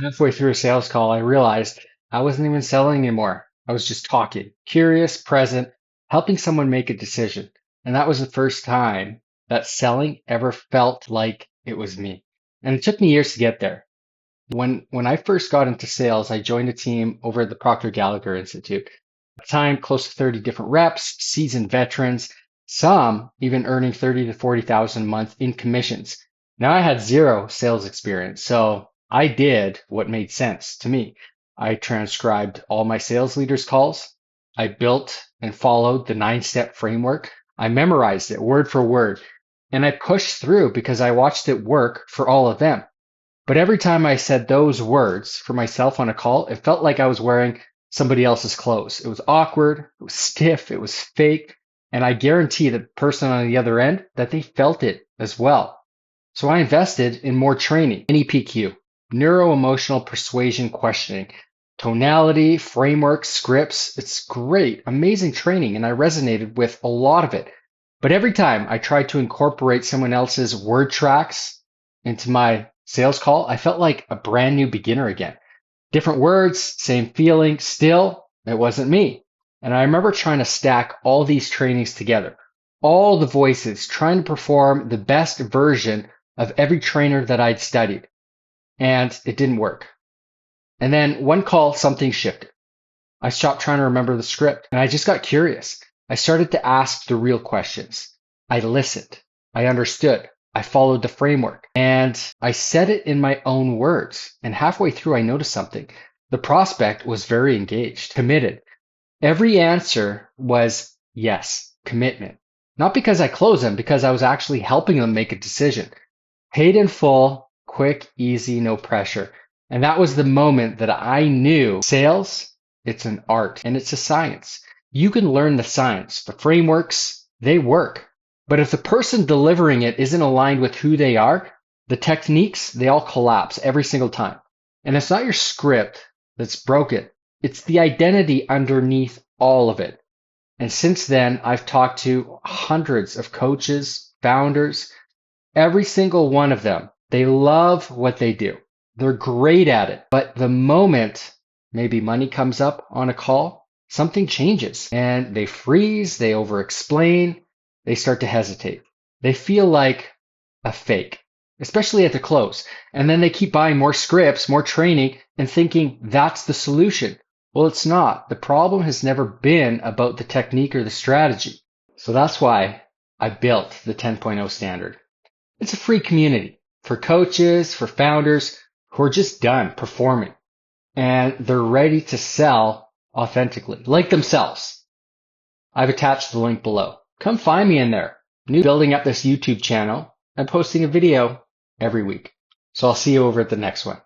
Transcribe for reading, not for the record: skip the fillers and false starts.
Halfway through a sales call, I realized I wasn't even selling anymore. I was just talking, curious, present, helping someone make a decision. And that was the first time that selling ever felt like it was me. And it took me years to get there. When I first got into sales, I joined a team over at the Procter Gallagher Institute. At the time, close to 30 different reps, seasoned veterans, some even earning 30 to 40,000 a month in commissions. Now I had zero sales experience, so I did what made sense to me. I transcribed all my sales leaders' calls. I built and followed the 9-step framework. I memorized it word for word, and I pushed through because I watched it work for all of them. But every time I said those words for myself on a call, it felt like I was wearing somebody else's clothes. It was awkward, it was stiff, it was fake, and I guarantee the person on the other end that they felt it as well. So I invested in more training, NEPQ, neuro emotional persuasion questioning, tonality, framework, scripts. It's great, amazing training, and I resonated with a lot of it. But every time I tried to incorporate someone else's word tracks into my sales call, I felt like a brand new beginner again. Different words, same feeling, still, it wasn't me. And I remember trying to stack all these trainings together, all the voices, trying to perform the best version of every trainer that I'd studied. And it didn't work. And then one call, something shifted. I stopped trying to remember the script and I just got curious. I started to ask the real questions. I listened. I understood. I followed the framework and I said it in my own words. And halfway through, I noticed something. The prospect was very engaged, committed. Every answer was yes, commitment. Not because I closed them, because I was actually helping them make a decision. Paid in full, quick, easy, no pressure. And that was the moment that I knew sales, it's an art and it's a science. You can learn the science. The frameworks, they work. But if the person delivering it isn't aligned with who they are, the techniques, they all collapse every single time. And it's not your script that's broken. It's the identity underneath all of it. And since then, I've talked to hundreds of coaches, founders, every single one of them. They love what they do. They're great at it. But the moment maybe money comes up on a call, something changes and they freeze, they over-explain, they start to hesitate. They feel like a fake, especially at the close. And then they keep buying more scripts, more training, and thinking that's the solution. Well, it's not. The problem has never been about the technique or the strategy. So that's why I built the 10.0 standard. It's a free community for coaches, for founders who are just done performing and they're ready to sell authentically, like themselves. I've attached the link below. Come find me in there. Building up this YouTube channel and posting a video every week. So I'll see you over at the next one.